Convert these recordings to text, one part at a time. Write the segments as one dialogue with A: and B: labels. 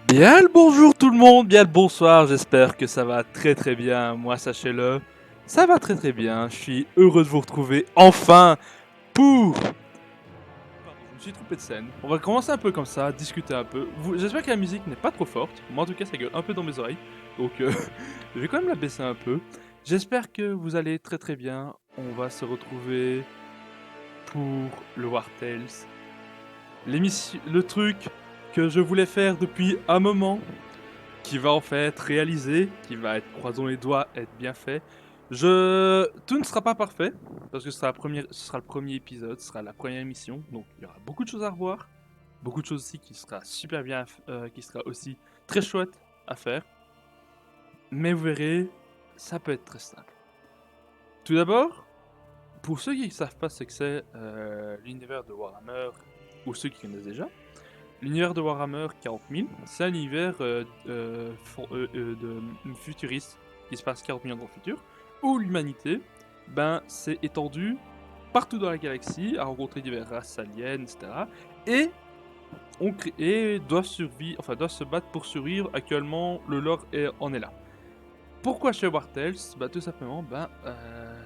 A: Bien le bonjour tout le monde, bien le bonsoir, j'espère que ça va très très bien. Moi, sachez-le, ça va très très bien. Je suis heureux de vous retrouver enfin pour... Pardon, je me suis trompé de scène. On va commencer un peu comme ça, discuter un peu. J'espère que la musique n'est pas trop forte. Moi, en tout cas, ça gueule un peu dans mes oreilles. Donc, je vais quand même la baisser un peu. J'espère que vous allez très très bien. On va se retrouver pour le War Tales. L'émission, le truc que je voulais faire depuis un moment, qui va en fait réaliser, qui va être, croisons les doigts, être bien fait. Tout ne sera pas parfait, parce que ce sera le premier épisode, ce sera la première émission, donc il y aura beaucoup de choses à revoir, beaucoup de choses aussi qui sera super bien, qui sera aussi très chouette à faire. Mais vous verrez, ça peut être très simple. Tout d'abord, pour ceux qui ne savent pas ce que c'est l'univers de Warhammer, ou ceux qui connaissent déjà, l'univers de Warhammer 40 000, c'est un univers futuriste qui se passe 40 000 ans dans le futur, où l'humanité s'est étendue partout dans la galaxie, a rencontré diverses races aliens, etc. Et, doivent se battre pour survivre. Actuellement, le lore en est là. Pourquoi chez War Tales? Tout simplement,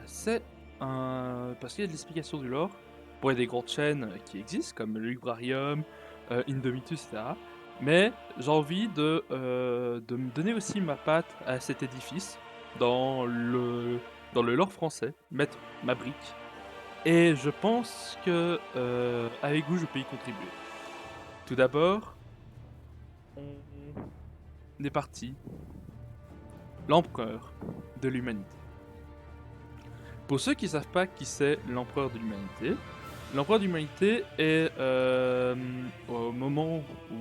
A: c'est parce qu'il y a de l'explication du lore pour des grandes chaînes qui existent, comme le Librarium, Indomitus, etc. Mais j'ai envie de me donner aussi ma patte à cet édifice dans le lore français, mettre ma brique. Et je pense que avec vous, je peux y contribuer. Tout d'abord, on est parti. L'empereur de l'humanité. Pour ceux qui ne savent pas qui c'est l'empereur de l'humanité est au moment où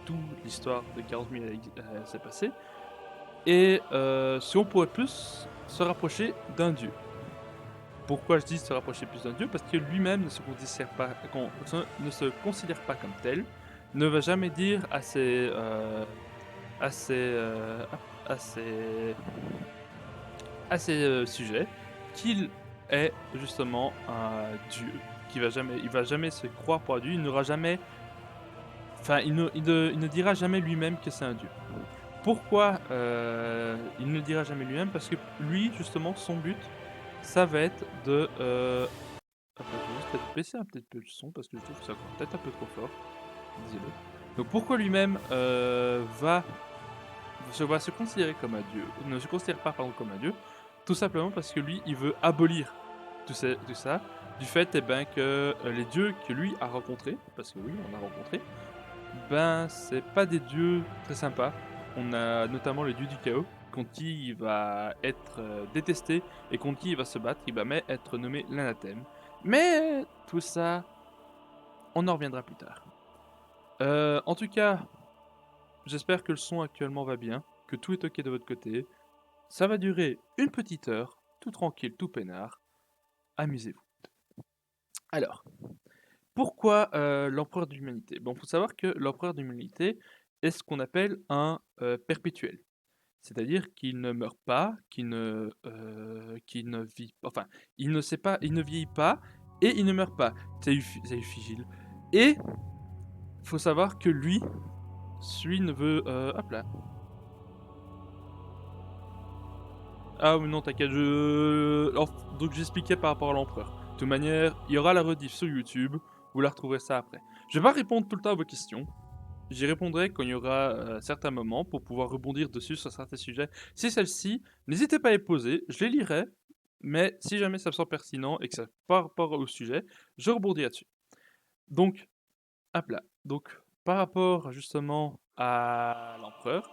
A: toute l'histoire de 40 000 s'est passée, et si on pourrait plus se rapprocher d'un dieu. Pourquoi je dis se rapprocher plus d'un dieu? Parce que lui-même ne se considère pas comme tel, ne va jamais dire à ses, à ses sujets qu'il est justement un dieu, il va jamais se croire pour un dieu, il n'aura jamais, enfin il ne dira jamais lui-même que c'est un dieu. Pourquoi il ne le dira jamais lui-même? Parce que lui justement son but, ça va être de attends, je vais juste peut-être baisser un petit peu le son parce que je trouve que c'est encore peut-être un peu trop fort. Désolé. Donc pourquoi lui-même va se considérer comme un dieu, ne se considère pas pardon, comme un dieu, tout simplement parce que lui, il veut abolir tout ça, du fait que les dieux que lui a rencontrés, parce que oui, on a rencontré, c'est pas des dieux très sympas. On a notamment le dieu du chaos, contre qui il va être détesté et contre qui il va se battre, il va même être nommé l'anathème. Mais tout ça, on en reviendra plus tard. En tout cas, j'espère que le son actuellement va bien, que tout est ok de votre côté. Ça va durer une petite heure, tout tranquille, tout peinard. Amusez-vous. Alors, pourquoi l'empereur de l'humanité? Bon, faut savoir que l'empereur de l'humanité est ce qu'on appelle un perpétuel. C'est-à-dire qu'il ne meurt pas, qu'il ne vit, enfin, il ne sait pas, il ne vieillit pas et il ne meurt pas. C'est Figile. Et faut savoir que lui ne veut, hop là. Ah oui, non, t'inquiète, donc j'expliquais par rapport à l'empereur. De toute manière, il y aura la rediff sur YouTube, vous la retrouverez ça après. Je vais pas répondre tout le temps à vos questions, j'y répondrai quand il y aura certains moments pour pouvoir rebondir dessus sur certains sujets. Si celle-ci, n'hésitez pas à les poser, je les lirai, mais si jamais ça me semble pertinent et que ça par rapport au sujet, je rebondirai dessus. Donc, hop là. Donc, par rapport justement à l'empereur,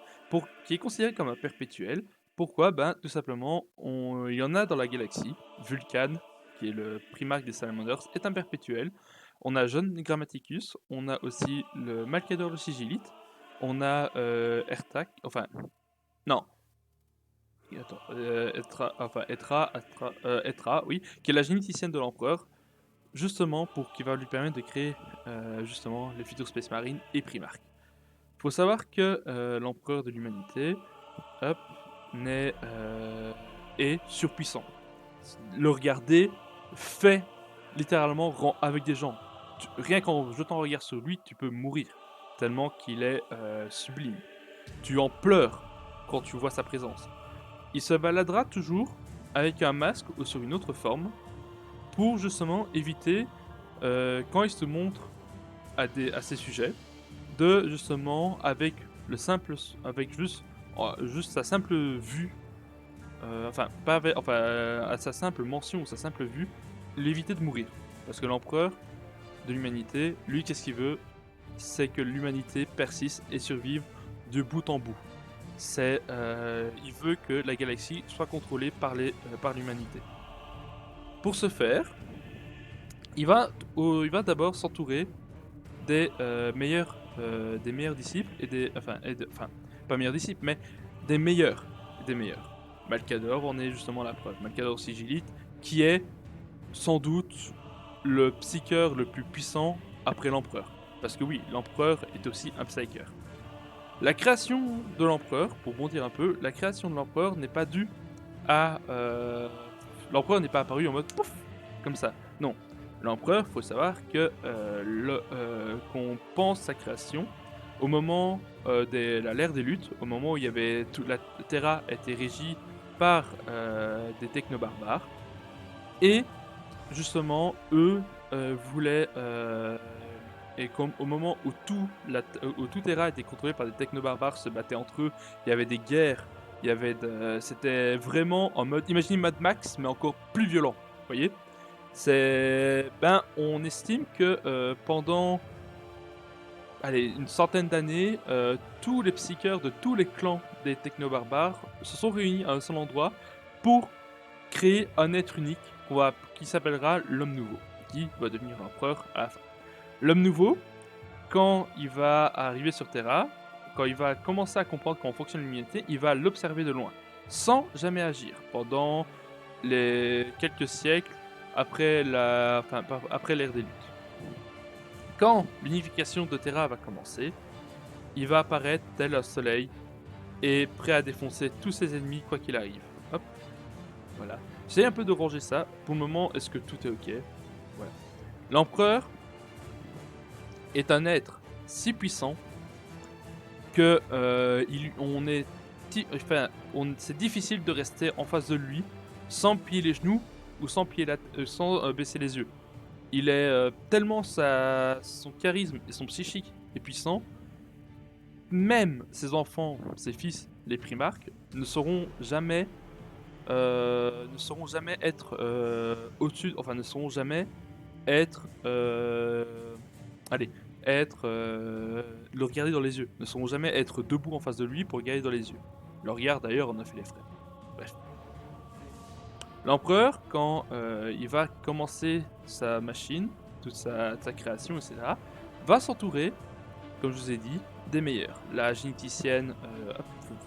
A: qui est considéré comme un perpétuel, pourquoi? Tout simplement, il y en a dans la galaxie. Vulcan, qui est le primarque des Salamanders, est un perpétuel. On a John Grammaticus, on a aussi le Malcador le Sigillite, on a Ertak, enfin, non, attends, Etra, oui, qui est la généticienne de l'empereur, justement qui va lui permettre de créer justement les futurs Space Marines et Primarch. Faut savoir que l'empereur de l'humanité, hop, est surpuissant. Le regarder fait littéralement rend avec des gens. Rien qu'en jetant un regard sur lui, tu peux mourir. tellement qu'il est sublime. Tu en pleures quand tu vois sa présence. Il se baladera toujours avec un masque ou sur une autre forme pour justement éviter, quand il se montre à ses sujets, de justement avec juste sa simple vue, enfin pas avec, enfin à sa simple mention ou sa simple vue, l'éviter de mourir. Parce que l'empereur de l'humanité, lui, qu'est-ce qu'il veut? C'est que l'humanité persiste et survive de bout en bout. Il veut que la galaxie soit contrôlée par l'humanité. Pour ce faire, il va d'abord s'entourer des meilleurs disciples enfin, pas meilleurs disciples, mais des meilleurs, des meilleurs. Malcador en est justement la preuve. Malcador Sigilite, qui est sans doute le psycheur le plus puissant après l'empereur. Parce que oui, l'empereur est aussi un psyker. La création de l'empereur, pour bondir un peu, la création de l'empereur n'est pas due à... L'empereur n'est pas apparu en mode pouf, comme ça. Non. L'empereur, faut savoir que qu'on pense sa création au moment de l'ère des luttes, au moment où il y avait toute la Terra était régie par des techno-barbares, et justement eux voulaient et comme au moment où où tout Terra était contrôlé par des techno-barbares, se battaient entre eux, il y avait des guerres, c'était vraiment en mode, imaginez Mad Max, mais encore plus violent, vous voyez. On estime que pendant, allez, une centaine d'années, tous les psycheurs de tous les clans des techno-barbares se sont réunis à un seul endroit pour créer un être unique qui s'appellera l'Homme Nouveau, qui va devenir empereur à la fin. L'Homme Nouveau, quand il va arriver sur Terra, quand il va commencer à comprendre comment fonctionne l'humanité, il va l'observer de loin, sans jamais agir, pendant les quelques siècles après l'ère des luttes. Quand l'unification de Terra va commencer, il va apparaître tel un soleil et prêt à défoncer tous ses ennemis quoi qu'il arrive. Hop, voilà. J'essaie un peu de ranger ça. Pour le moment, est-ce que tout est ok? Voilà. L'empereur est un être si puissant que c'est difficile de rester en face de lui sans plier les genoux ou sans baisser les yeux. Il est tellement son charisme et son psychique est puissant, même ses enfants, ses fils, les primarques, ne sauront jamais être au-dessus, enfin ne sauront jamais être, allez, le regarder dans les yeux, ne sauront jamais être debout en face de lui pour regarder dans les yeux. Le regard d'ailleurs en a fait les frais. Bref. L'empereur, quand il va commencer sa machine, toute sa création, etc., va s'entourer, comme je vous ai dit, des meilleurs. La généticienne,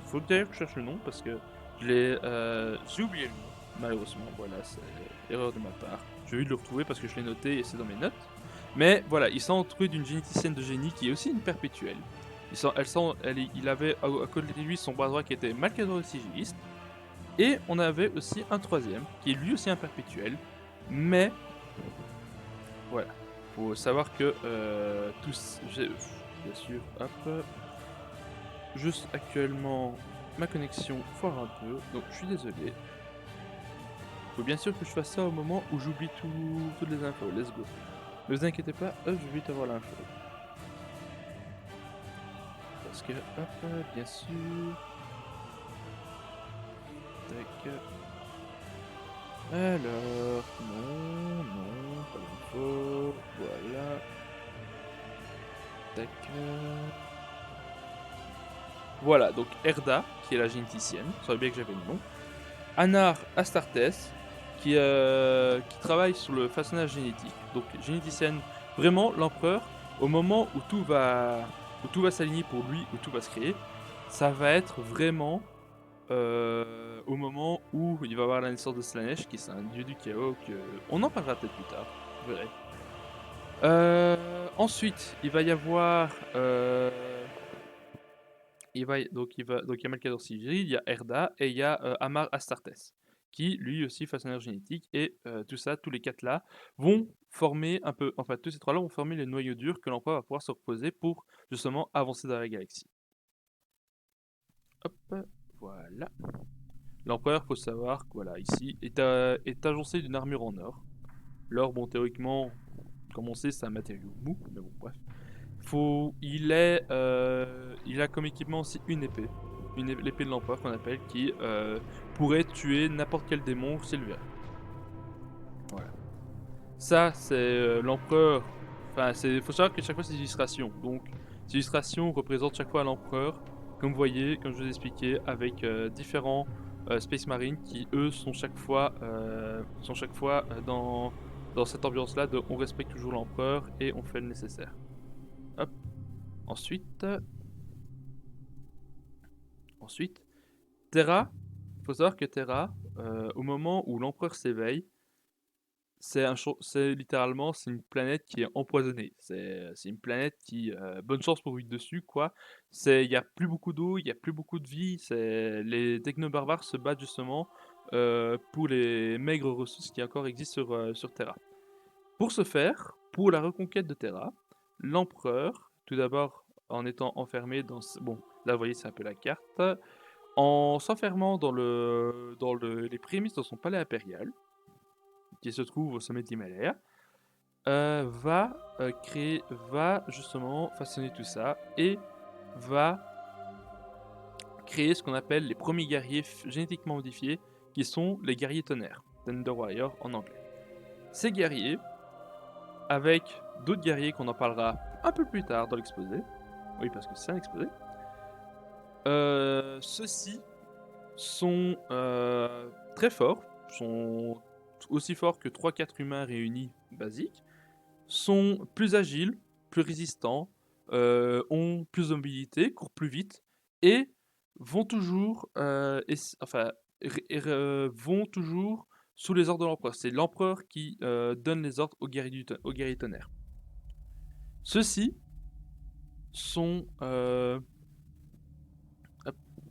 A: faut d'ailleurs que je cherche le nom parce que j'ai oublié le nom, malheureusement. Voilà, c'est erreur de ma part. Je vais le retrouver parce que je l'ai noté et c'est dans mes notes. Mais voilà, il s'est entouré d'une généticienne de génie qui est aussi une perpétuelle. Il avait à côté de lui son bras droit qui était Malcador le sigilliste. Et on avait aussi un troisième, qui est lui aussi un perpétuel. Mais, voilà. Faut savoir que bien sûr, hop. Juste actuellement, ma connexion foire un peu, donc je suis désolé. Faut bien sûr que je fasse ça au moment où j'oublie toutes les infos. Let's go. Ne vous inquiétez pas, je vais vite avoir l'info. Parce que, hop, bien sûr. Tac. Alors, non, pas d'info. Voilà. Tac. Voilà, donc Erda, qui est la généticienne, ça savais bien que j'avais le nom. Anar Astartes, qui travaille sur le façonnage génétique. Donc généticienne, vraiment l'empereur, au moment où tout va s'aligner pour lui, où tout va se créer, ça va être vraiment au moment où il va avoir la naissance de Slanesh, qui est un dieu du chaos, on en parlera peut-être plus tard, vous verrez. Ensuite, il va y avoir donc il y a Malcador Sigil, il y a Erda et il y a Amar Astartes, qui lui aussi façonneur génétique, et tout ça, tous les 4 là, vont former un peu, enfin tous ces 3 là vont former les noyaux durs que l'empereur va pouvoir se reposer pour justement avancer dans la galaxie. Hop, voilà. L'empereur, faut savoir que voilà, ici, est agencé d'une armure en or. L'or, bon, théoriquement, comme on sait, c'est un matériau mou, mais bon, bref. Il a comme équipement aussi une épée. L'épée de l'empereur qu'on appelle, qui pourrait tuer n'importe quel démon s'il le verrait. Voilà. Ça, c'est l'empereur. Enfin, faut savoir que chaque fois c'est des illustrations. Donc, ces illustrations représentent chaque fois l'empereur, comme vous voyez, comme je vous ai expliqué, avec différents Space Marines qui, eux, sont chaque fois, dans cette ambiance-là de on respecte toujours l'empereur et on fait le nécessaire. Hop. Ensuite, Terra. Faut savoir que Terra, au moment où l'empereur s'éveille, c'est littéralement c'est une planète qui est empoisonnée. C'est une planète qui bonne chance pour vivre dessus quoi. Il y a plus beaucoup d'eau, il y a plus beaucoup de vie. Les technobarbares se battent justement pour les maigres ressources qui encore existent sur Terra. Pour ce faire, pour la reconquête de Terra, l'empereur, tout d'abord en étant enfermé bon, là vous voyez c'est un peu la carte, en s'enfermant les prémices de son palais impérial, qui se trouve au sommet de l'Himalaya, va justement façonner tout ça et va créer ce qu'on appelle les premiers guerriers génétiquement modifiés, qui sont les guerriers tonnerres, Thunder Warrior en anglais. Ces guerriers, avec d'autres guerriers qu'on en parlera un peu plus tard dans l'exposé, oui parce que c'est un exposé, ceux-ci sont très forts, sont aussi forts que 3-4 humains réunis basiques, sont plus agiles, plus résistants, ont plus de mobilité, courent plus vite, et vont toujours, vont toujours sous les ordres de l'empereur. C'est l'empereur qui donne les ordres aux guerriers tonnerres. Ceux-ci sont... hop,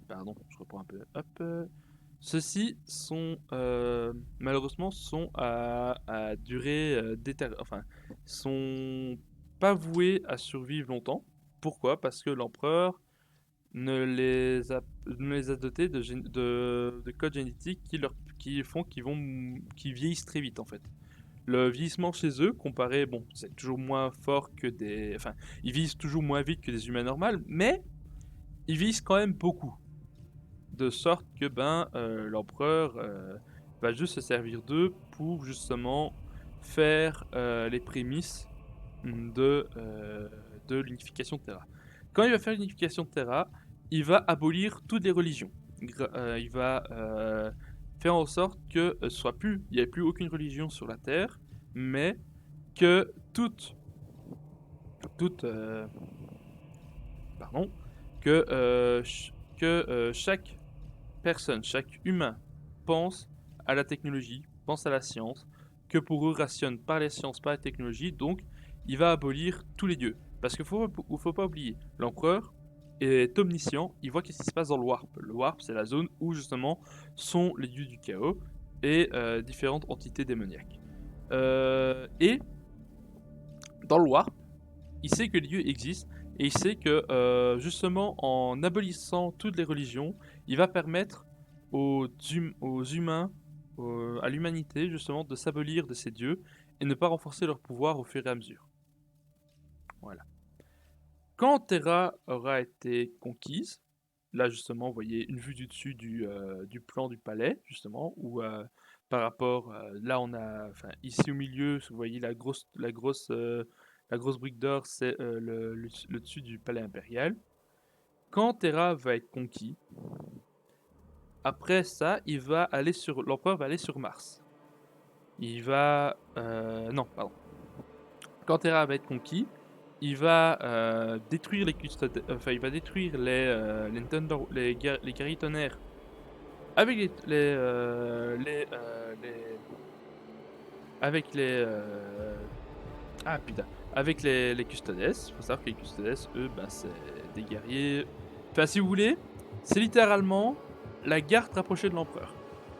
A: pardon, je reprends un peu. Hop, ceux-ci sont malheureusement sont à durée enfin sont pas voués à survivre longtemps. Pourquoi? Parce que l'empereur ne les a dotés de codes génétiques qui vieillissent très vite en fait. Le vieillissement chez eux, comparé, bon, c'est toujours moins fort que enfin, ils vieillissent toujours moins vite que des humains normaux, mais ils vieillissent quand même beaucoup. De sorte que l'empereur va juste se servir d'eux pour justement faire les prémices de l'unification de Terra. Quand il va faire l'unification de Terra, il va abolir toutes les religions. Il va faire en sorte que il n'y ait plus aucune religion sur la Terre, mais que pardon, que chaque personne, chaque humain pense à la technologie, pense à la science, que pour eux rationne par les sciences, par la technologie, donc il va abolir tous les dieux. Parce qu'il faut pas oublier, l'empereur est omniscient, il voit qu'est-ce qui se passe dans le Warp. Le Warp, c'est la zone où justement sont les dieux du chaos et différentes entités démoniaques. Et dans le Warp, il sait que les dieux existent, et il sait que justement en abolissant toutes les religions, il va permettre aux humains, à l'humanité justement, de s'abolir de ces dieux et ne pas renforcer leur pouvoir au fur et à mesure. Voilà. Quand Terra aura été conquise, là justement, vous voyez une vue du dessus du plan du palais, justement, où par rapport, là on a, enfin ici au milieu, vous voyez la grosse brique d'or, c'est le dessus du palais impérial. Quand Terra va être conquis, après ça, l'empereur va aller sur Mars. Il va, non, pardon. Quand Terra va être conquis, il va détruire il va détruire les guerriers tonnerres avec avec avec les custodes. Il faut savoir que les custodes, eux, c'est des guerriers. Enfin, si vous voulez, c'est littéralement la garde rapprochée de l'empereur.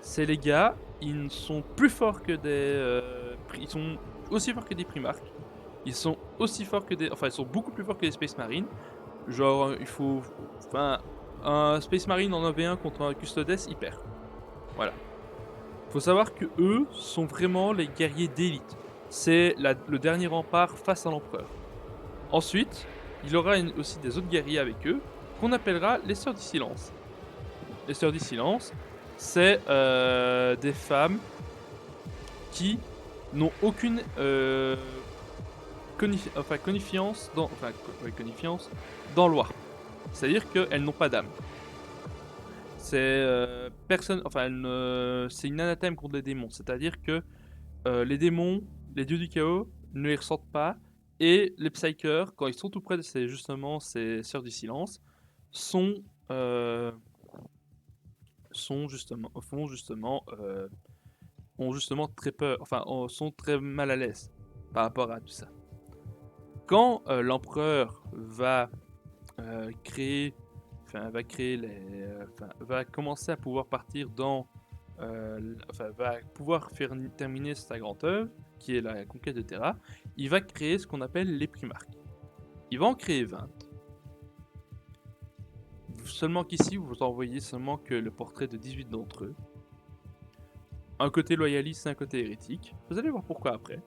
A: Ces les gars, ils sont plus forts que ils sont aussi forts que des Primarchs. Ils sont aussi forts que des... Enfin, ils sont beaucoup plus forts que des Space Marines. Genre, il faut... Enfin, un Space Marine en 1v1 contre un Custodes, il perd. Voilà. Faut savoir que eux sont vraiment les guerriers d'élite. C'est le dernier rempart face à l'empereur. Ensuite, il y aura aussi des autres guerriers avec eux, qu'on appellera les Sœurs du Silence. Les Sœurs du Silence, c'est des femmes qui n'ont aucune connifiance dans le warp. C'est-à-dire qu'elles n'ont pas d'âme. C'est c'est une anathème contre les démons. C'est-à-dire que les démons, les dieux du chaos, ne les ressentent pas. Et les psychers, quand ils sont tout près de ces sœurs du silence, sont, euh, sont justement, font justement, ont justement très peur, sont très mal à l'aise par rapport à tout ça. Quand l'empereur va va commencer à pouvoir partir dans, va pouvoir terminer sa grande œuvre, qui est la conquête de Terra, il va créer ce qu'on appelle les Primarques. Il va en créer 20. Seulement qu'ici, vous en voyez seulement que le portrait de 18 d'entre eux. Un côté loyaliste et un côté hérétique. Vous allez voir pourquoi après.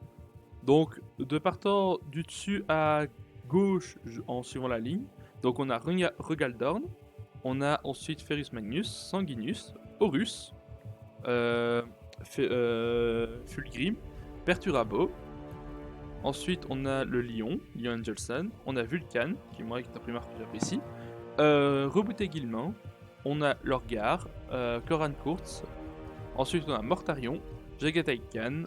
A: Donc, de partant du dessus à gauche en suivant la ligne, donc on a Regaldorn, on a ensuite Ferrus Magnus, Sanguinus, Horus, Fulgrim, Perturabo. Ensuite, on a le Lion, Lion Angelson. On a Vulcan, qui moi est un primarque que j'apprécie. Rebouté Guilmin. On a Lorgar, Koran Kurtz. Ensuite, on a Mortarion, Jagatai Khan,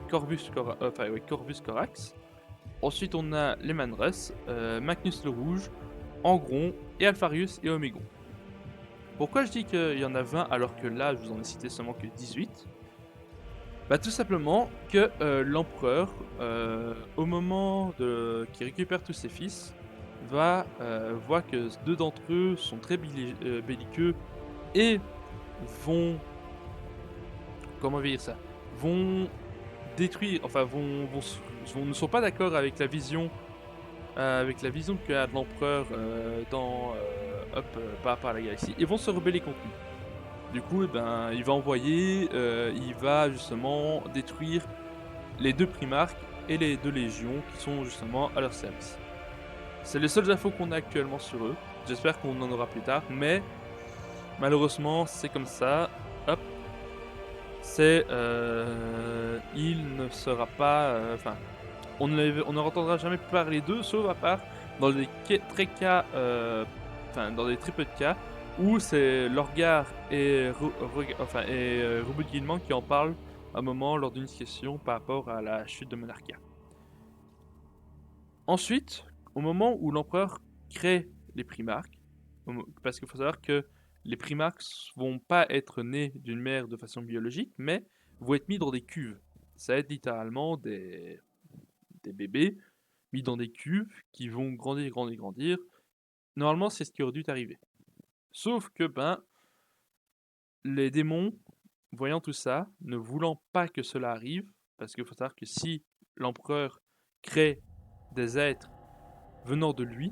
A: Corvus Corax. Ensuite, on a les Manrus, Magnus le Rouge, Angron, et Alpharius et Omégon. Pourquoi je dis qu'il y en a 20 alors que là, je vous en ai cité seulement que 18 ? Bah tout simplement que l'empereur, au moment qu'il récupère tous ses fils, voit que deux d'entre eux sont très belliqueux et vont... Comment dire ça ? Vont détruire, ne sont pas d'accord avec la vision qu'a de l'empereur par rapport à la galaxie, et vont se rebeller contre lui. Du coup, il va envoyer, il va justement détruire les deux primarques et les deux légions qui sont justement à leur service. C'est les seules infos qu'on a actuellement sur eux. J'espère qu'on en aura plus tard, mais malheureusement, c'est comme ça. Hop. Il ne sera pas... on ne entendra jamais parler d'eux, sauf à part dans des dans des très peu de cas, où c'est Lorgar et Robot Guillemant qui en parlent un moment lors d'une discussion par rapport à la chute de Monarchia. Ensuite, au moment où l'empereur crée les primarques, parce qu'il faut savoir que les primarques vont pas être nés d'une mère de façon biologique, mais vont être mis dans des cuves. Ça va être littéralement des bébés mis dans des cuves qui vont grandir. Normalement, c'est ce qui aurait dû arriver. Sauf que, les démons, voyant tout ça, ne voulant pas que cela arrive, parce qu'il faut savoir que si l'empereur crée des êtres venant de lui,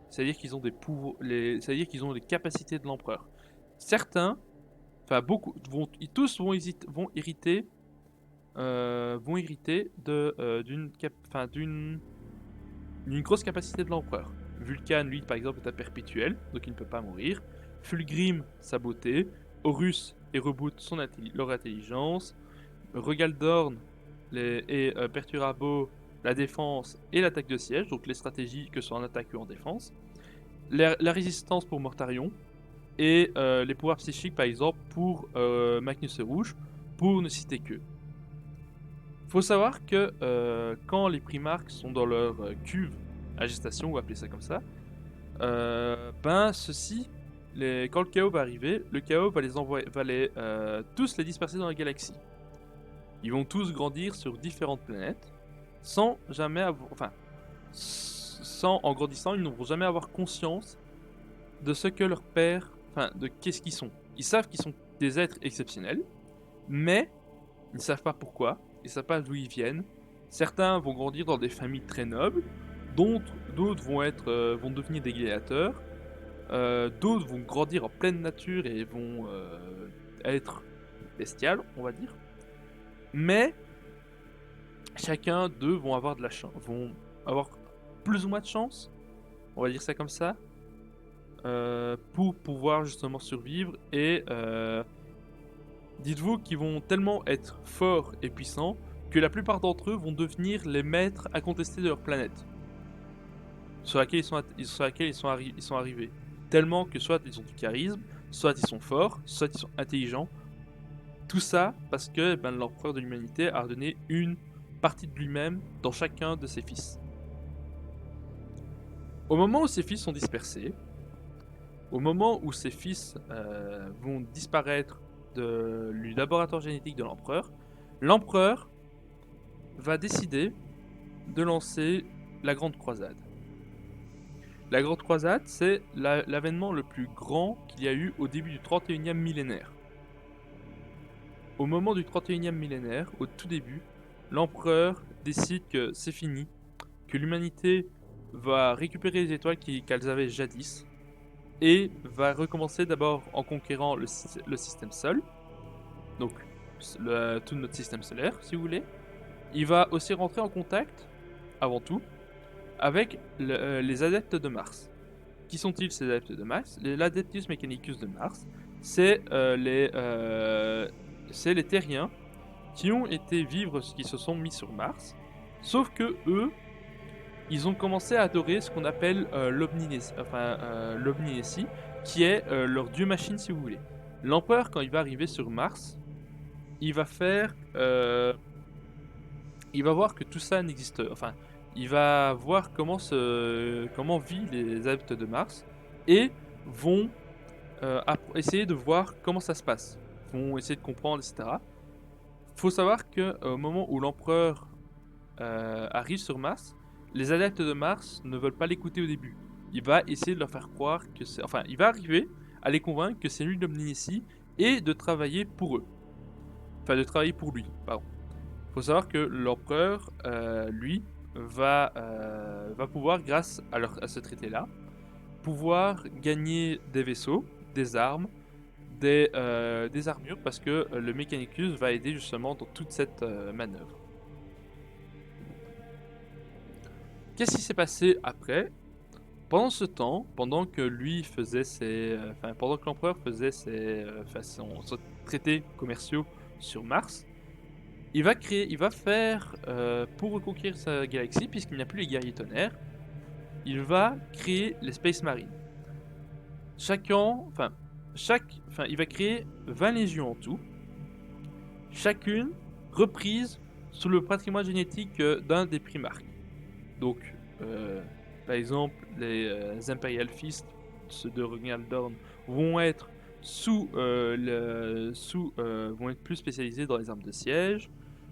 A: c'est-à-dire qu'ils ont des pouvoirs, c'est-à-dire qu'ils ont les capacités de l'empereur. Certains, beaucoup, tous vont hériter d'une grosse capacité de l'empereur. Vulcan, lui, par exemple, est un perpétuel, donc il ne peut pas mourir. Fulgrim, sa beauté. Horus et Reboot, leur intelligence. Regaldorn et Perturabo, la défense et l'attaque de siège, donc les stratégies que ce soit en attaque ou en défense. La résistance pour Mortarion. Et les pouvoirs psychiques, par exemple, pour Magnus le Rouge, pour ne citer que. Faut savoir que quand les primarques sont dans leur cuve à gestation, on va appeler ça comme ça, quand le chaos va arriver, le chaos va tous les disperser dans la galaxie. Ils vont tous grandir sur différentes planètes, sans en grandissant, ils n'auront jamais avoir conscience de ce que leur père, de qu'est-ce qu'ils sont. Ils savent qu'ils sont des êtres exceptionnels, mais ils ne savent pas pourquoi, ils ne savent pas d'où ils viennent. Certains vont grandir dans des familles très nobles, d'autres vont devenir des gladiateurs, d'autres vont grandir en pleine nature et vont être bestiales, on va dire. Mais chacun d'eux vont avoir de la chance, vont avoir plus ou moins de chance, on va dire ça comme ça, pour pouvoir justement survivre. Et dites-vous qu'ils vont tellement être forts et puissants que la plupart d'entre eux vont devenir les maîtres incontestés de leur planète, sur laquelle ils sont arrivés. Tellement que soit ils ont du charisme, soit ils sont forts, soit ils sont intelligents. Tout ça parce que l'empereur de l'humanité a donné une partie de lui-même dans chacun de ses fils. Au moment où ses fils sont dispersés, au moment où ses fils vont disparaître du laboratoire génétique de l'empereur va décider de lancer la Grande Croisade. La Grande Croisade, c'est l'avènement le plus grand qu'il y a eu au début du 31e millénaire. Au moment du 31e millénaire, au tout début, l'empereur décide que c'est fini, que l'humanité va récupérer les étoiles qu'elles avaient jadis, et va recommencer d'abord en conquérant le système Sol, donc tout notre système solaire, si vous voulez. Il va aussi rentrer en contact, avant tout, avec les adeptes de Mars. Qui sont-ils ces adeptes de Mars? L'Adeptus Mechanicus de Mars, c'est les terriens qui ont été vivre, qui se sont mis sur Mars, sauf que eux, ils ont commencé à adorer ce qu'on appelle l'Omninésie, qui est leur dieu machine, si vous voulez. L'empereur, quand il va arriver sur Mars, il va voir que tout ça n'existe, il va voir comment vivent les adeptes de Mars, et vont essayer de voir comment ça se passe, vont essayer de comprendre, etc. Faut savoir que au moment où l'empereur arrive sur Mars, les adeptes de Mars ne veulent pas l'écouter au début. Il va essayer de leur faire croire que c'est... Enfin, il va arriver à les convaincre que c'est lui l'Omninésie et de travailler pour eux. Enfin, de travailler pour lui, pardon. Faut savoir que l'empereur, lui, va pouvoir, grâce à ce traité-là, pouvoir gagner des vaisseaux, des armes, des armures, parce que le Mechanicus va aider justement dans toute cette manœuvre. Qu'est-ce qui s'est passé après? Pendant ce temps, pendant que lui faisait pendant que l'empereur faisait ses traités commerciaux sur Mars, il va faire, pour reconquérir sa galaxie, puisqu'il n'y a plus les guerriers tonnerres, il va créer les Space Marines. Il va créer 20 légions en tout, chacune reprise sous le patrimoine génétique d'un des primarques. Donc, par exemple, les Imperial Fist, ceux de Rogaldorn, vont être vont être plus spécialisés dans les armes de siège.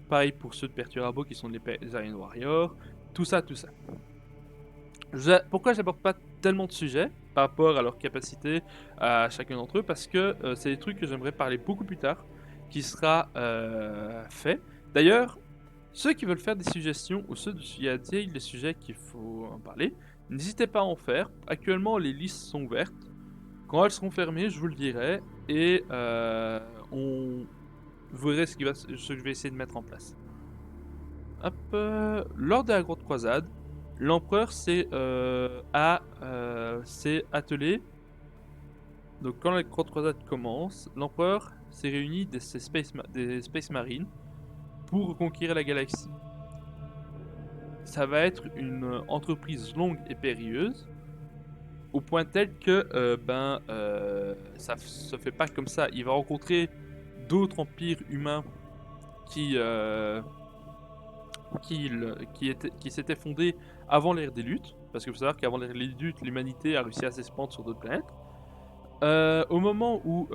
A: Pareil pour ceux de Perturabo qui sont les Iron Warriors. Tout ça. Pourquoi j'aborde pas tellement de sujets par rapport à leur capacité à chacun d'entre eux? Parce que c'est des trucs que j'aimerais parler beaucoup plus tard, qui sera fait. D'ailleurs, ceux qui veulent faire des suggestions, ou il y a des sujets qu'il faut en parler, n'hésitez pas à en faire. Actuellement, les listes sont ouvertes. Quand elles seront fermées, je vous le dirai. Et vous verrez ce que je vais essayer de mettre en place. Lors de la Grande Croisade, l'empereur s'est attelé. Donc quand la Grande Croisade commence, l'empereur s'est réuni des Space Marines pour reconquérir la galaxie. Ça va être une entreprise longue et périlleuse, au point tel que ça se fait pas comme ça. Il va rencontrer d'autres empires humains qui s'étaient fondés avant l'ère des luttes, parce qu'il faut savoir qu'avant l'ère des luttes, l'humanité a réussi à s'expandre sur d'autres planètes. Au moment où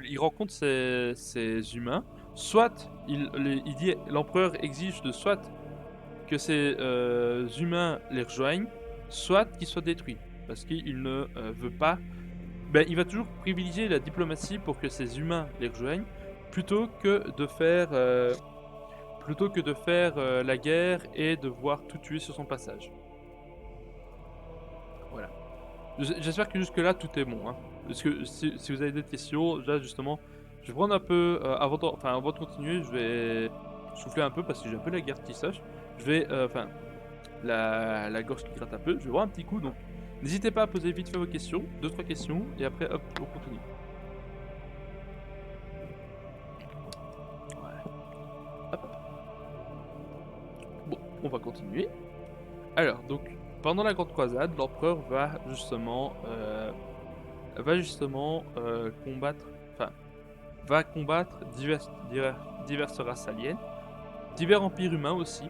A: il rencontre ces humains, soit l'empereur exige soit que ces humains les rejoignent, soit qu'ils soient détruits, parce qu'il ne veut pas ben, il va toujours privilégier la diplomatie pour que ces humains les rejoignent, plutôt que de faire, la guerre et de voir tout tuer sur son passage. Voilà. J'espère que jusque-là tout est bon. Hein. Parce que si vous avez d'autres questions, là justement, je vais prendre un peu, avant de continuer, je vais souffler un peu parce que j'ai un peu la garde qui sèche. Je vais, la gorge qui gratte un peu. Je vais boire un petit coup, donc n'hésitez pas à poser vite fait vos questions, 2-3 questions, et après hop, on continue. Ouais. Hop, hop. Bon, on va continuer. Alors, donc, pendant la Grande Croisade, l'empereur combattre, enfin, va combattre diverses races aliens, divers empires humains aussi,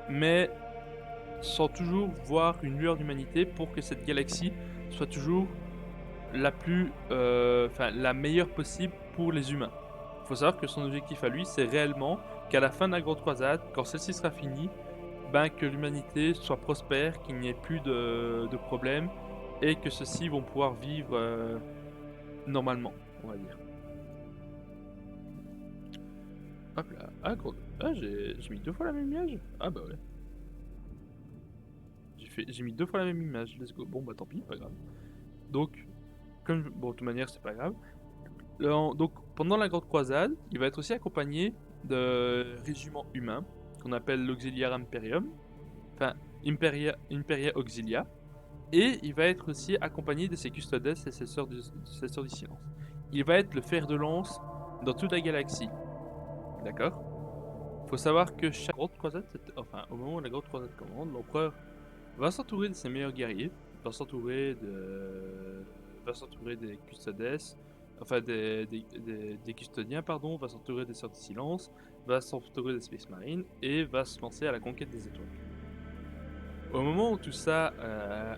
A: mais sans toujours voir une lueur d'humanité pour que cette galaxie soit toujours la meilleure possible pour les humains. Il faut savoir que son objectif à lui, c'est réellement qu'à la fin de la Grande Croisade, quand celle-ci sera finie, ben, que l'humanité soit prospère, qu'il n'y ait plus de problèmes, et que ceux-ci vont pouvoir vivre normalement, on va dire. Hop là, j'ai mis 2 fois la même image. Ah bah ouais. J'ai mis 2 fois la même image, let's go. Bon bah tant pis, pas grave. Donc, bon, de toute manière, c'est pas grave. Donc, pendant la Grande Croisade, il va être aussi accompagné de régiments humains, qu'on appelle l'Auxiliar Imperium, enfin, Imperia Auxilia, et il va être aussi accompagné de ses custodes et ses sœurs du silence. Il va être le fer de lance dans toute la galaxie, d'accord? Faut savoir que chaque Grande Croisade, au moment où la Grande Croisade commence, l'empereur va s'entourer de ses meilleurs guerriers, va s'entourer des custodes, enfin des custodiens, pardon, va s'entourer des sœurs du silence, va s'entourer des Space Marines et va se lancer à la conquête des étoiles. Au moment où tout ça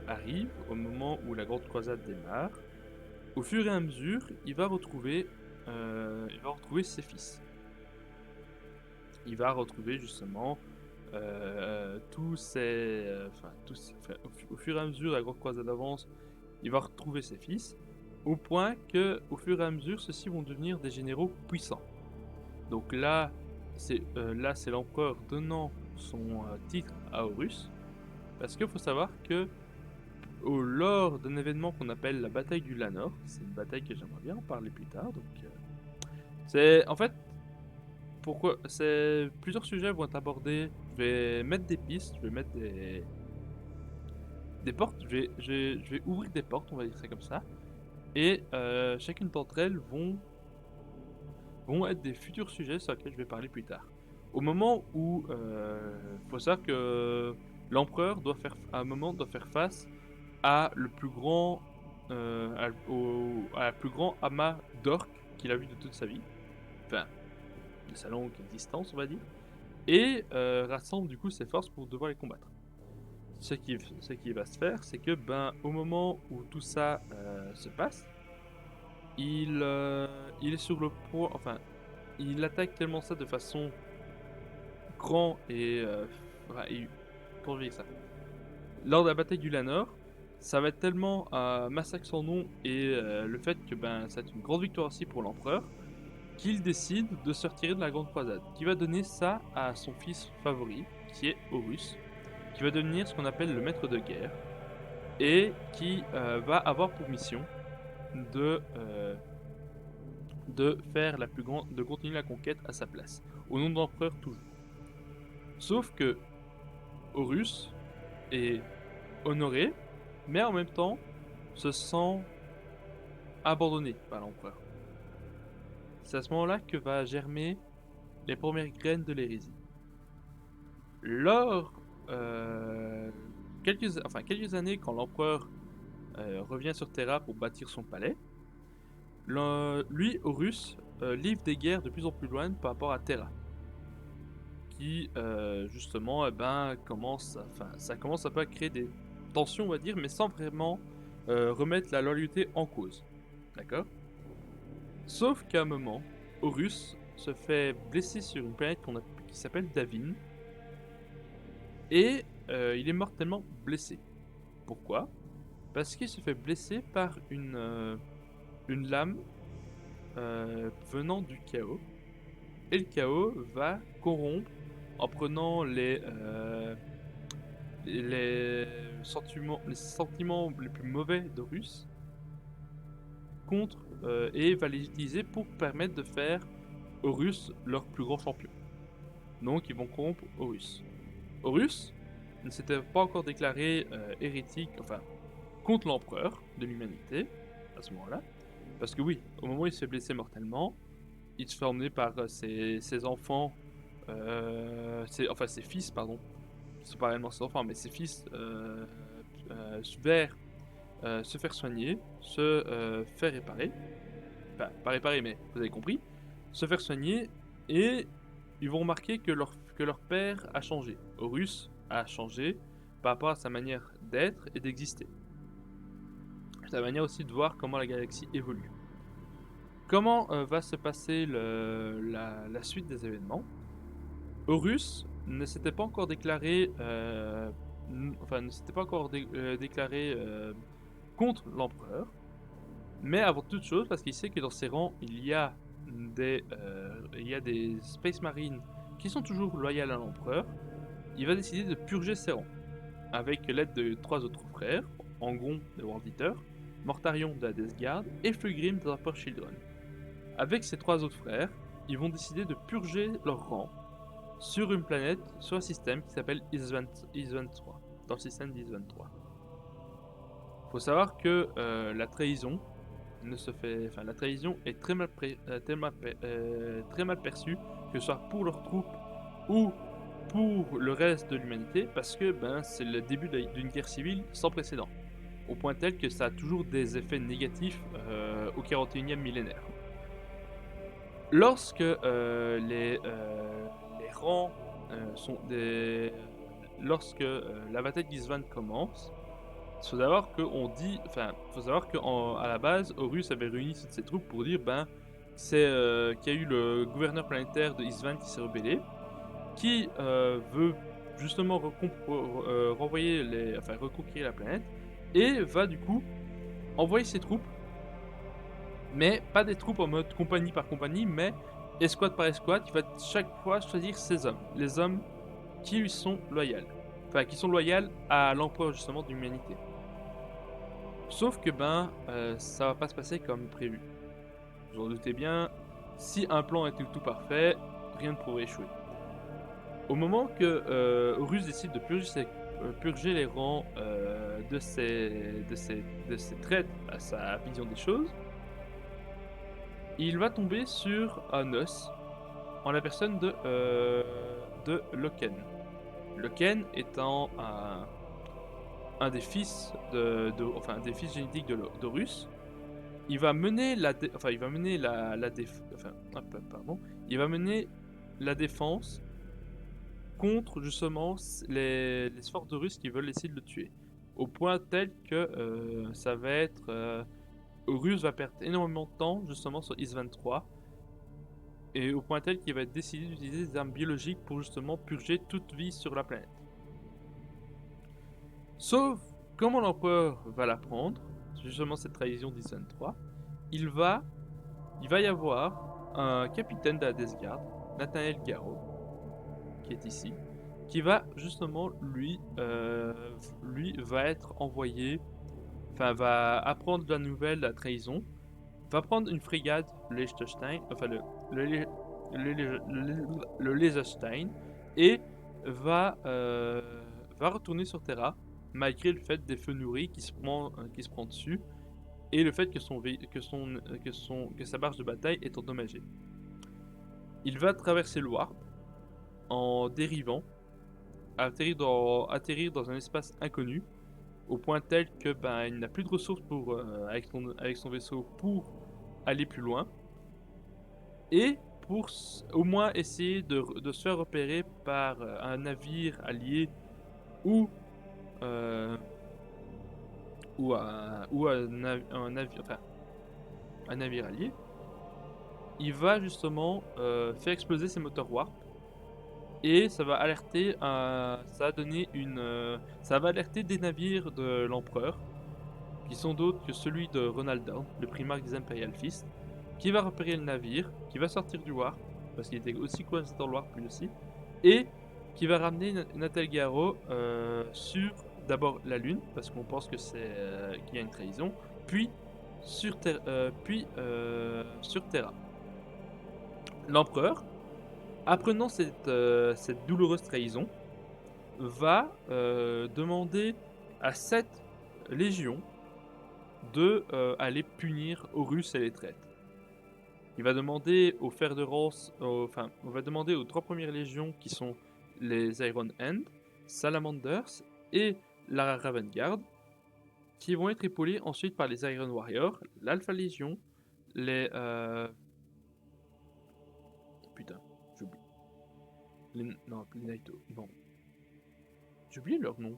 A: arrive, au moment où la Grande Croisade démarre, au fur et à mesure, il va retrouver ses fils. Il va retrouver justement au fur et à mesure la Grande Croisade avance, il va retrouver ses fils, au point que, au fur et à mesure, ceux-ci vont devenir des généraux puissants. Donc là, c'est l'empereur donnant son titre à Horus, parce qu'il faut savoir que lors d'un événement qu'on appelle la bataille du Lanor, c'est une bataille que j'aimerais bien en parler plus tard, donc c'est en fait pourquoi c'est plusieurs sujets vont être abordés. Je vais mettre des pistes, je vais mettre des portes, je vais ouvrir des portes, on va dire ça comme ça, et chacune d'entre elles vont être des futurs sujets sur lesquels je vais parler plus tard. Au moment où faut savoir que l'empereur à un moment doit faire face à le plus grand à la plus grand amas d'orques qu'il a vu de toute sa vie, enfin de sa longue existence on va dire, et rassemble du coup ses forces pour devoir les combattre. Ce qui va se faire, c'est que ben au moment où tout ça se passe, il est sur le point, enfin il attaque tellement ça de façon grand comment je vais dire ça, lors de la bataille du Lanor, ça va être tellement massacre sans nom et le fait que ben ça va être une grande victoire aussi pour l'empereur, qu'il décide de se retirer de la Grande Croisade, qui va donner ça à son fils favori, qui est Horus, qui va devenir ce qu'on appelle le maître de guerre, et qui va avoir pour mission de, euh, de continuer la conquête à sa place, au nom de l'empereur toujours. Sauf que Horus est honoré, mais en même temps se sent abandonné par l'empereur. C'est à ce moment-là que va germer les premières graines de l'hérésie. Lors quelques années, quand l'empereur revient sur Terra pour bâtir son palais, lui, Horus, livre des guerres de plus en plus loin par rapport à Terra, qui justement, ça commence un peu à créer des tensions, on va dire, mais sans vraiment remettre la loyauté en cause. D'accord? Sauf qu'à un moment, Horus se fait blesser sur une planète qui s'appelle Davin, et il est mortellement blessé. Pourquoi? Parce qu'il se fait blesser par une lame venant du chaos. Et le chaos va corrompre en prenant les sentiments les plus mauvais d'Horus et va les utiliser pour permettre de faire Horus leur plus grand champion. Donc ils vont corrompre Horus. Horus ne s'était pas encore déclaré hérétique, enfin contre l'empereur de l'humanité à ce moment-là. Parce que oui, au moment où il se fait blesser mortellement, il se fait emmener par ses enfants, ses fils, pardon. Ce sont pas réellement ses enfants, mais ses fils vers se faire soigner, se faire réparer. Enfin, pas réparer, mais vous avez compris. Se faire soigner et ils vont remarquer que leur père a changé. Horus a changé par rapport à sa manière d'être et d'exister. Sa manière aussi de voir comment la galaxie évolue. Comment va se passer la suite des événements? Horus ne s'était pas encore déclaré, déclaré contre l'empereur, mais avant toute chose, parce qu'il sait que dans ses rangs il y a des Space Marines qui sont toujours loyaux à l'empereur, il va décider de purger ses rangs avec l'aide de 3 autres frères, Angon de World Eater, Mortarion de la Death Guard et Fulgrim de Draper Children. Avec ces 3 autres frères, ils vont décider de purger leurs rangs sur une planète, sur un système qui s'appelle Is-23, dans le système d'Is-23. Faut savoir que la trahison est très mal perçue, que ce soit pour leurs troupes ou pour le reste de l'humanité, parce que c'est le début d'une guerre civile sans précédent, au point tel que ça a toujours des effets négatifs au 41e millénaire. Lorsque les rangs sont des... Lorsque la bataille d'Isvan commence, il faut savoir qu'à la base, Horus avait réuni toutes ses troupes pour dire qu'il y a eu le gouverneur planétaire de Isvan qui s'est rebellé, qui veut justement reconquérir la planète, et va du coup envoyer ses troupes, mais pas des troupes en mode compagnie par compagnie, mais escouade par escouade, qui va chaque fois choisir ses hommes, les hommes qui lui sont loyaux, qui sont loyaux à l'empereur justement de l'humanité. Sauf que ça va pas se passer comme prévu. Vous en doutez bien, si un plan était tout parfait, rien ne pourrait échouer. Au moment que Horus décide de purger les rangs de ses traîtres à sa vision des choses, il va tomber sur un os en la personne de Loken. Loken étant un des fils des fils génétiques d'Horus. Il va mener la défense contre justement les forces d'Horus qui veulent essayer de le tuer, au point tel que ça va être Horus va perdre énormément de temps justement sur Is-23, et au point tel qu'il va décider d'utiliser des armes biologiques pour justement purger toute vie sur la planète. Sauf comment l'empereur va l'apprendre, justement cette trahison d'Is-23, il va y avoir un capitaine de la Death Guard, Nathaniel Garro, qui est ici, qui va justement lui va être envoyé, va apprendre la nouvelle de la trahison, va prendre une frégate, le Liechtenstein, le Liechtenstein, et va retourner sur Terra, malgré le fait des feux nourris qui se prend dessus, et le fait que sa barge de bataille est endommagée. Il va traverser le Warp en dérivant, atterrir dans un espace inconnu, au point tel que il n'a plus de ressources avec son vaisseau pour aller plus loin, et pour au moins essayer de se faire repérer par un navire allié ou un navire allié. Il va justement faire exploser ses moteurs warp, et ça va alerter ça va alerter des navires de l'empereur qui sont d'autres que celui de Ronaldin, le primarque des Imperial Fist, qui va repérer le navire, qui va sortir du Warp, parce qu'il était aussi coincé dans le Warp lui aussi, et qui va ramener Natal Garo sur d'abord la Lune, parce qu'on pense que c'est qu'il y a une trahison, puis sur Terra. L'empereur, apprenant cette douloureuse trahison, va demander à 7 légions de aller punir Horus et les traîtres. Il va demander aux fers de lance, enfin, on va demander aux 3 premières légions qui sont les Iron Hand, Salamanders et la Raven Guard, qui vont être épaulés ensuite par les Iron Warriors, l'Alpha Légion, les putain, j'oublie. Non, les Naito, non. J'ai oublié leur nom.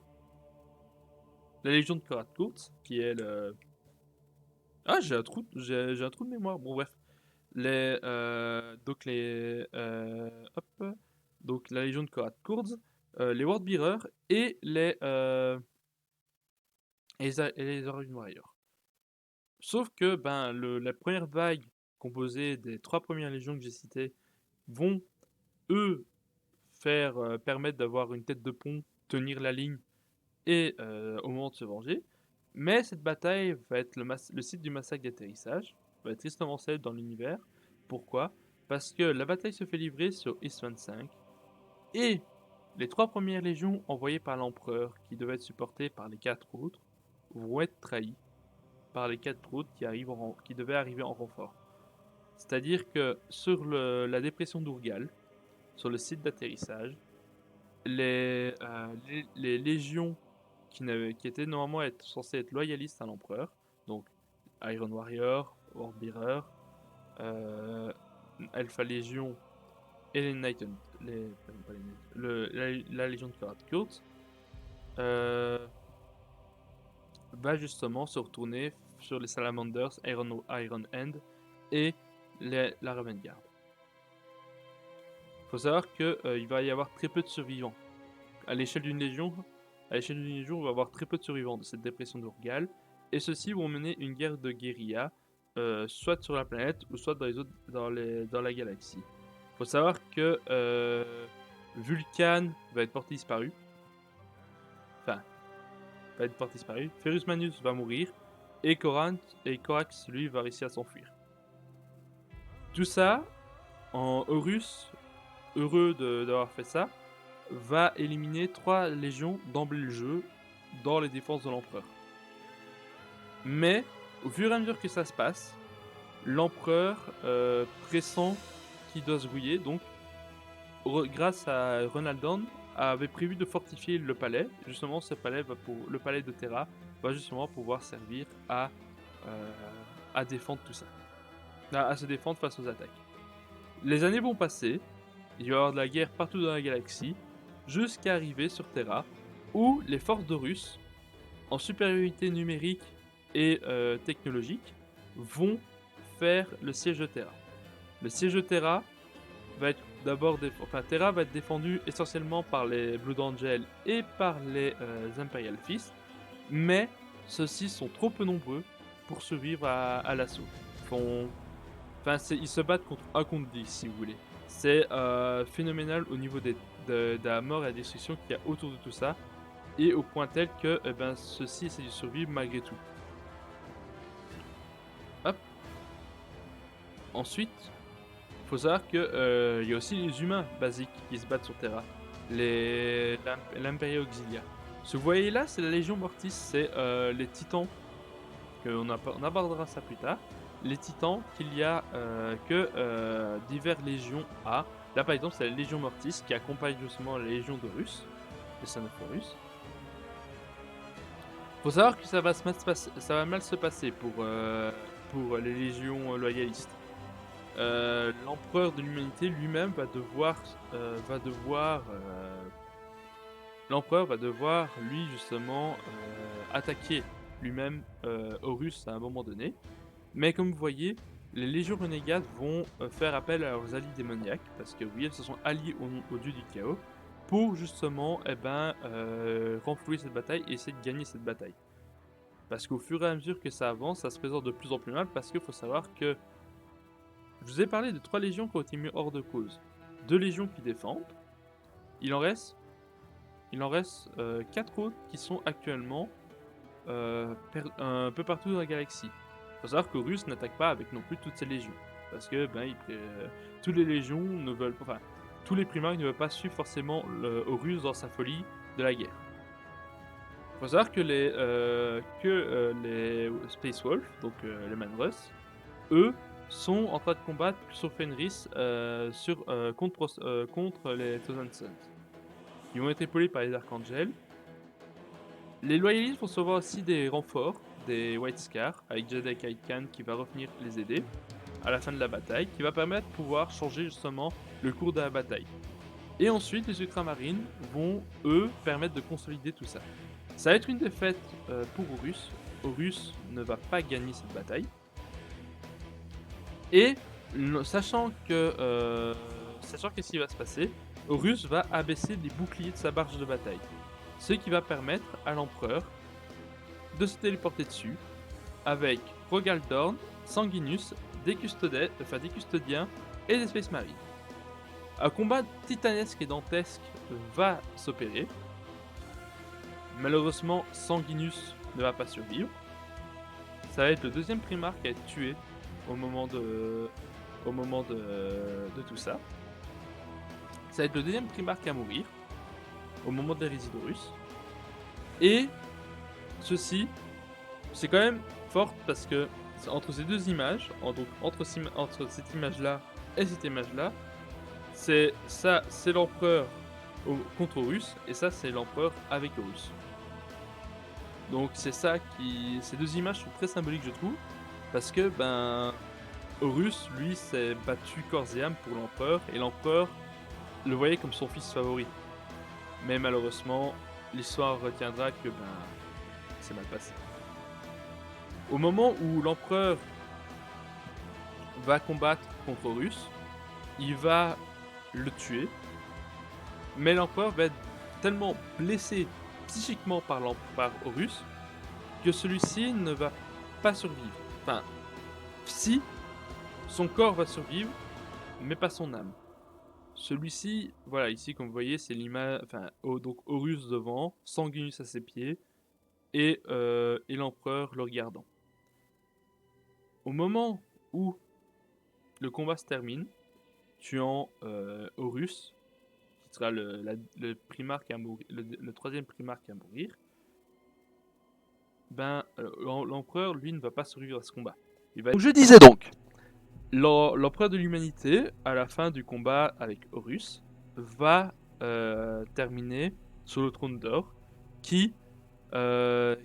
A: La Légion de Korat Kurtz, qui est le... Ah, j'ai un trou de mémoire. Bon, bref. Donc hop. Donc la Légion de Korat Kurtz, les Wordbearers et les Orange Warriors. Sauf que ben, la première vague composée des 3 premières légions que j'ai citées vont, eux, permettre d'avoir une tête de pont, tenir la ligne et au moment de se venger. Mais cette bataille va être le site du massacre d'atterrissage, va être tristement célèbre dans l'univers. Pourquoi? Parce que la bataille se fait livrer sur Eastman 5 et les 3 premières légions envoyées par l'empereur, qui devaient être supportées par les 4 autres, vont être trahies par les 4 autres qui devaient arriver en renfort. C'est-à-dire que sur la dépression d'Ourgal, sur le site d'atterrissage, les légions qui étaient normalement censées être loyalistes à l'empereur, donc Iron Warrior, Warbirreur, Alpha Légion et les Knight, la Légion de Karat Kurt, va justement se retourner sur les Salamanders, Iron Hand et la Raven Guard. Il faut savoir qu'il va y avoir très peu de survivants. À l'échelle d'une légion, on va avoir très peu de survivants de cette dépression d'Urgal, et ceux-ci vont mener une guerre de guérilla, soit sur la planète ou soit dans la galaxie. Il faut savoir que Vulcan va être porté disparu. Enfin, va être porté disparu. Ferus Manus va mourir, et Corax, lui, va réussir à s'enfuir. Tout ça, en Horus, heureux d'avoir fait ça, va éliminer 3 légions d'emblée le jeu dans les défenses de l'empereur. Mais au fur et à mesure que ça se passe, l'empereur pressent qu'il doit se grouiller, donc grâce à Ronaldon, avait prévu de fortifier le palais. Justement, le palais de Terra va justement pouvoir servir à défendre tout ça, à se défendre face aux attaques. Les années vont passer, il va y avoir de la guerre partout dans la galaxie, jusqu'à arriver sur Terra, où les forces d'Horus, en supériorité numérique et technologique, vont faire le siège de Terra. Le siège de Terra va être Terra va être défendu essentiellement par les Blood Angels et par les Imperial Fist, mais ceux-ci sont trop peu nombreux pour survivre à l'assaut. Ils se battent contre 10 si vous voulez. C'est phénoménal au niveau de la mort et la destruction qu'il y a autour de tout ça, et au point tel que ceux-ci essaient de survivre malgré tout. Hop. Ensuite, faut savoir que y a aussi les humains basiques qui se battent sur Terra, l'Imperia Auxilia. Ce que vous voyez là, c'est la Légion Mortis, c'est les titans, on abordera ça plus tard. Les titans qu'il y a que divers légions A. Là par exemple c'est la Légion Mortis qui accompagne justement la Légion d'Horus, les Son of Horus. Faut savoir que ça va mal se passer pour les légions loyalistes. L'empereur de l'humanité lui-même l'empereur va devoir lui justement attaquer lui-même Horus à un moment donné. Mais comme vous voyez, les légions renégates vont faire appel à leurs alliés démoniaques, parce que oui, elles se sont alliées au dieu du chaos, pour justement renflouer cette bataille et essayer de gagner cette bataille. Parce qu'au fur et à mesure que ça avance, ça se présente de plus en plus mal, parce qu'il faut savoir que je vous ai parlé de 3 légions qui ont été mises hors de cause. 2 légions qui défendent. Il en reste 4 autres qui sont actuellement un peu partout dans la galaxie. Il faut savoir qu'Horus n'attaque pas avec non plus toutes ces légions. Parce que toutes les légions ne veulent pas. Enfin, tous les primarques ne veulent pas suivre forcément Horus dans sa folie de la guerre. Il faut savoir que les Space Wolves, donc les Manrus, eux, sont en train de combattre sur Fenris contre les Thousand Suns. Ils vont être épaulés par les Archangels. Les loyalistes vont recevoir aussi des renforts, des White Scars, avec Jedi Khan qui va revenir les aider à la fin de la bataille, qui va permettre de pouvoir changer justement le cours de la bataille. Et ensuite, les Ultramarines vont, eux, permettre de consolider tout ça. Ça va être une défaite pour Horus. Horus ne va pas gagner cette bataille. Et sachant qu'est-ce qui va se passer, Horus va abaisser les boucliers de sa barge de bataille. Ce qui va permettre à l'empereur de se téléporter dessus avec Rogaldorn, Sanguinus, des custodiens et des Space Marines. Un combat titanesque et dantesque va s'opérer. Malheureusement, Sanguinus ne va pas survivre. Ça va être le deuxième primarque à être tué au moment de tout ça. Ça va être le deuxième primarque à mourir au moment de l'hérésie d'Horus. Et ceci, c'est quand même fort parce que entre ces deux images, entre cette image-là et cette image-là, c'est l'empereur contre Horus, et ça c'est l'empereur avec Horus. Donc c'est ça ces deux images sont très symboliques, je trouve, parce que Horus, lui, s'est battu corps et âme pour l'empereur, et l'empereur le voyait comme son fils favori. Mais malheureusement, l'histoire retiendra que c'est mal passé. Au moment où l'empereur va combattre contre Horus, il va le tuer, mais l'empereur va être tellement blessé psychiquement par Horus que celui-ci ne va pas survivre. Enfin, si, son corps va survivre, mais pas son âme. Celui-ci, voilà, ici comme vous voyez, c'est l'image, donc Horus devant, Sanguinus à ses pieds, et l'empereur le regardant. Au moment où le combat se termine, tuant Horus, qui sera le primarque à mourir, le troisième primarque à mourir, l'empereur, lui, ne va pas survivre à ce combat. Je disais donc, l'empereur de l'humanité, à la fin du combat avec Horus, va terminer sur le trône d'or, qui va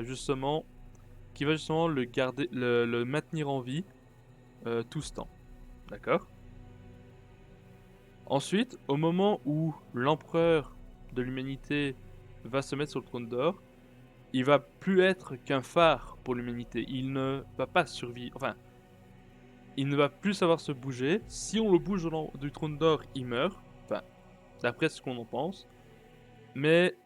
A: justement le maintenir en vie tout ce temps. D'accord ? Ensuite, au moment où l'empereur de l'humanité va se mettre sur le trône d'or, il va plus être qu'un phare pour l'humanité. Il ne va pas survivre. Enfin, il ne va plus savoir se bouger. Si on le bouge du trône d'or, il meurt. Enfin, d'après ce qu'on en pense. Mais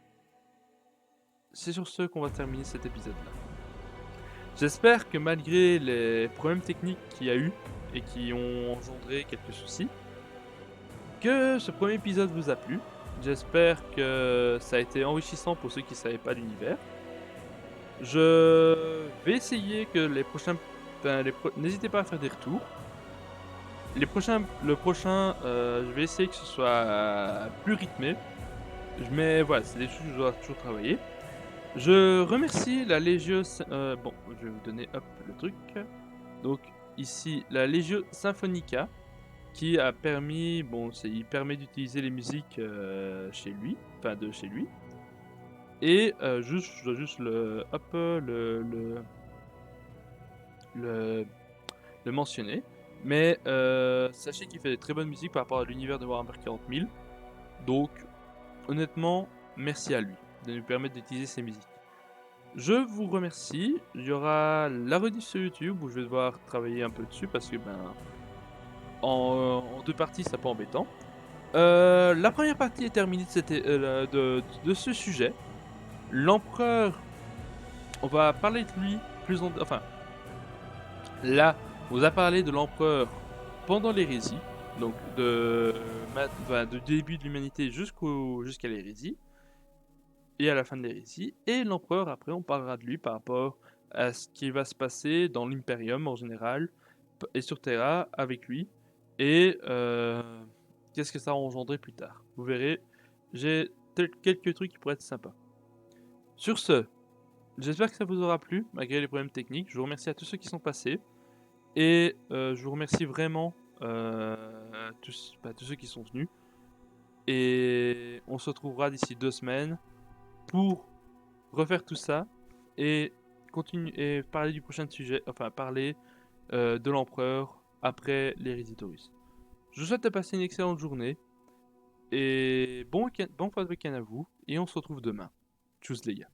A: c'est sur ce qu'on va terminer cet épisode-là. J'espère que malgré les problèmes techniques qu'il y a eu et qui ont engendré quelques soucis, que ce premier épisode vous a plu. J'espère que ça a été enrichissant pour ceux qui ne savaient pas l'univers. Je vais essayer que les prochains... N'hésitez pas à faire des retours. Le prochain, je vais essayer que ce soit plus rythmé. Mais voilà, c'est des choses que je dois toujours travailler. Je remercie la Legio... bon, je vais vous donner le truc. Donc ici, la Legio Symphonica, qui a permis... il permet d'utiliser les musiques chez lui. Enfin, de chez lui. Et je dois juste le mentionner. Mais sachez qu'il fait de très bonnes musiques par rapport à l'univers de Warhammer 40 000. Donc, honnêtement, merci à lui de nous permettre d'utiliser ces musiques. Je vous remercie. Il y aura la rediff sur YouTube où je vais devoir travailler un peu dessus parce que en deux parties, c'est pas embêtant. La première partie est terminée de ce sujet. L'empereur on va parler de lui plus en... Enfin, là, on vous a parlé de l'empereur pendant l'hérésie, donc du début de l'humanité jusqu'à l'hérésie, et à la fin de l'hérésie, et l'empereur, après, on parlera de lui par rapport à ce qui va se passer dans l'Imperium en général, et sur Terra avec lui, et qu'est-ce que ça a engendré plus tard. Vous verrez, j'ai quelques trucs qui pourraient être sympas. Sur ce, j'espère que ça vous aura plu, malgré les problèmes techniques. Je vous remercie à tous ceux qui sont passés. Et je vous remercie vraiment tous ceux qui sont venus. Et on se retrouvera d'ici 2 semaines pour refaire tout ça et continuer et parler du prochain sujet, enfin parler de l'empereur après l'hérésie Taurus. Je vous souhaite de passer une excellente journée et bon fin de week-end à vous et on se retrouve demain. Tchuss les gars.